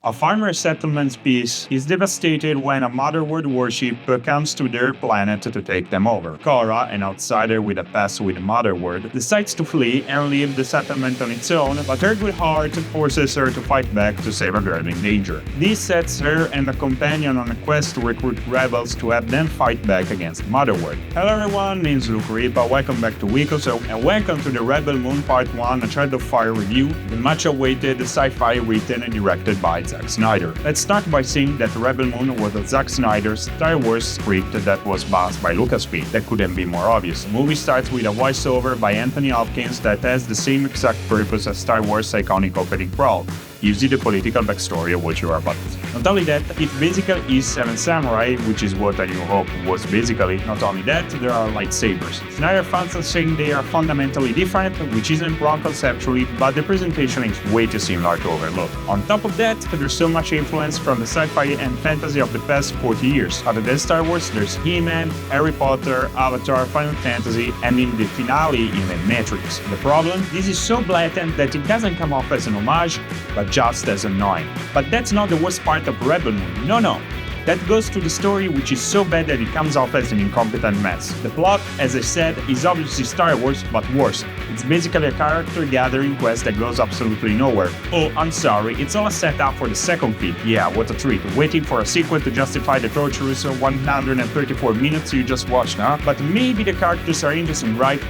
A farmer settlement piece is devastated when a motherworld warship comes to their planet to take them over. Korra, an outsider with a past with Motherworld, decides to flee and leave the settlement on its own, but her good heart forces her to fight back to save a girl in danger. This sets her and a companion on a quest to recruit rebels to have them fight back against Motherworld. Hello everyone, my name is Luke Ripa, welcome back to Wikoso, and welcome to the Rebel Moon Part 1, a Child of Fire review, the much-awaited sci-fi written and directed by Zack Snyder. Let's start by saying that Rebel Moon was a Zack Snyder Star Wars script that was bounced by Lucasfilm. That couldn't be more obvious. The movie starts with a voiceover by Anthony Hopkins that has the same exact purpose as Star Wars' iconic opening crawl. Gives you the political backstory of what you are about to see. Not only that, it basically is Seven Samurai, which is what A New Hope was basically. Not only that, there are lightsabers. Snyder fans are saying they are fundamentally different, which isn't wrong conceptually, but the presentation is way too similar to overlook. On top of that, there's so much influence from the sci-fi and fantasy of the past 40 years. Other than Star Wars, there's He-Man, Harry Potter, Avatar, Final Fantasy, and in the finale, even Matrix. The problem? This is so blatant that it doesn't come off as an homage, but just as annoying. But that's not the worst part of Rebel Moon, no. That goes to the story, which is so bad that it comes off as an incompetent mess. The plot, as I said, is obviously Star Wars, but worse. It's basically a character gathering quest that goes absolutely nowhere. Oh, I'm sorry, it's all a setup for the second film. Yeah, what a treat, waiting for a sequel to justify the torturous 134 minutes you just watched, huh? But maybe the characters are interesting, right?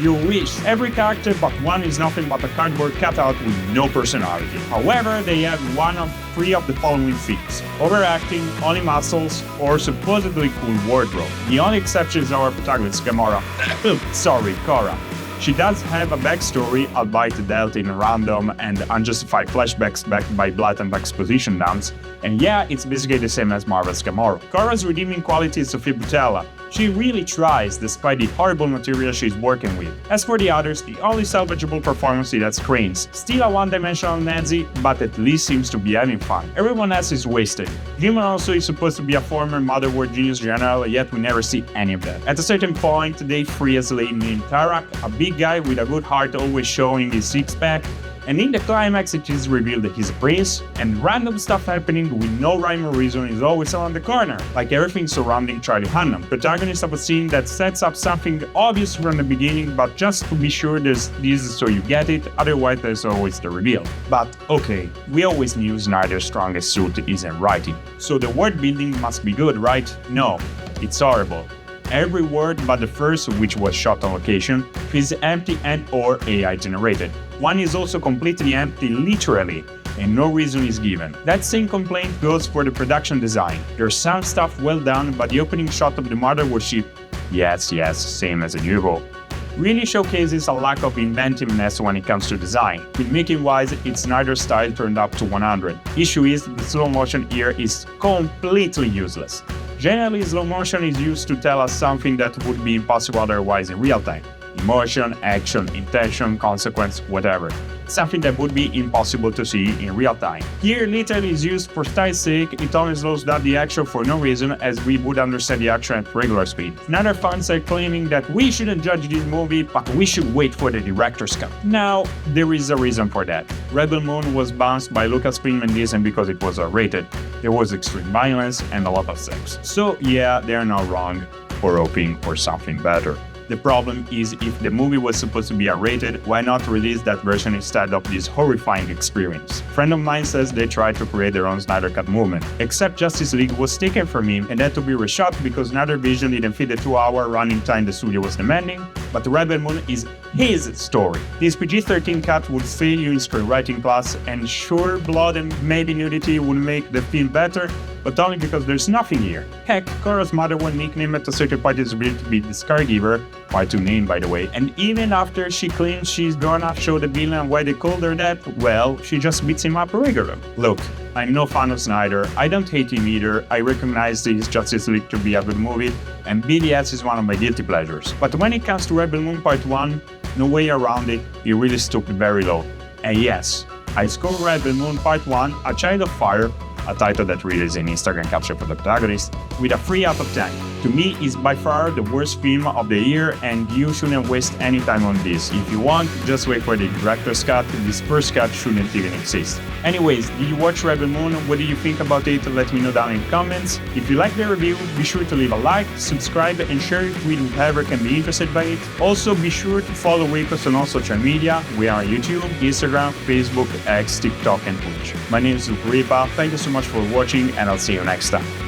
You wish. Every character but one is nothing but a cardboard cutout with no personality. However, they have one of three of the following feats: overacting, only muscles, or supposedly cool wardrobe. The only exception is our protagonist, Gamora. Sorry, Korra. She does have a backstory, albeit dealt in random and unjustified flashbacks backed by blatant exposition dumps, and yeah, it's basically the same as Marvel's Gamora. Korra's redeeming quality is Sofia Boutella. She really tries, despite the horrible material she's working with. As for the others, the only salvageable performance is that Crane's. Still a one-dimensional Nazi, but at least seems to be having fun. Everyone else is wasted. Human also is supposed to be a former Motherworld genius general, yet we never see any of that. At a certain point, they free a slave named Tarak, a big guy with a good heart always showing his six-pack, and in the climax it is revealed that he's a prince, and random stuff happening with no rhyme or reason is always around the corner, like everything surrounding Charlie Hunnam, protagonist of a scene that sets up something obvious from the beginning, but just to be sure there's this so you get it, otherwise there's always the reveal. But okay, we always knew Snyder's strongest suit is in writing, so the world building must be good, right? No, it's horrible. Every word but the first, which was shot on location, is empty and or AI generated. One is also completely empty literally, and no reason is given. That same complaint goes for the production design. There's some stuff well done, but the opening shot of the mother warship, yes, same as A New Hope, really showcases a lack of inventiveness when it comes to design. Filmmaking-wise, it's Snyder's style turned up to 100. Issue is, the slow motion here is completely useless. Generally, slow motion is used to tell us something that would be impossible otherwise in real time. Emotion, action, intention, consequence, whatever. Something that would be impossible to see in real time. Here, literally is used for style's sake, it only slows down the action for no reason, as we would understand the action at regular speed. Another fans are claiming that we shouldn't judge this movie, but we should wait for the director's cut. Now, there is a reason for that. Rebel Moon was bounced by Lucasfilm and Disney because it was R-rated. There was extreme violence and a lot of sex. So yeah, they're not wrong for hoping for something better. The problem is, if the movie was supposed to be R-rated, why not release that version instead of this horrifying experience? A friend of mine says they tried to create their own Snyder Cut movement, except Justice League was taken from him and had to be reshot because Snyder Vision didn't fit the 2-hour running time the studio was demanding, but Rebel Moon is his story. This PG-13 cut would fail you in screenwriting class, and sure, blood and maybe nudity would make the film better, but only because there's nothing here. Heck, Korra's Motherworld nickname at a certain point is revealed to be the Scargiver, quite to name by the way, and even after she claims she's gonna show the villain why they called her that, well, she just beats him up regularly. Look, I'm no fan of Snyder, I don't hate him either, I recognize this Justice League to be a good movie, and BDS is one of my guilty pleasures. But when it comes to Rebel Moon Part 1, no way around it, he really stooped very low. And yes, I score Rebel Moon Part 1, A Child of Fire, a title that really is an Instagram capture for the protagonist, with a 3 out of 10. To me, it's by far the worst film of the year, and you shouldn't waste any time on this. If you want, just wait for the director's cut. This first cut shouldn't even exist. Anyways, did you watch Rebel Moon? What do you think about it? Let me know down in the comments. If you like the review, be sure to leave a like, subscribe, and share it with whoever can be interested by it. Also, be sure to follow Wacos on all social media. We are on YouTube, Instagram, Facebook, X, TikTok, and Twitch. My name is Luke Ripa. Thank you so much for watching, and I'll see you next time.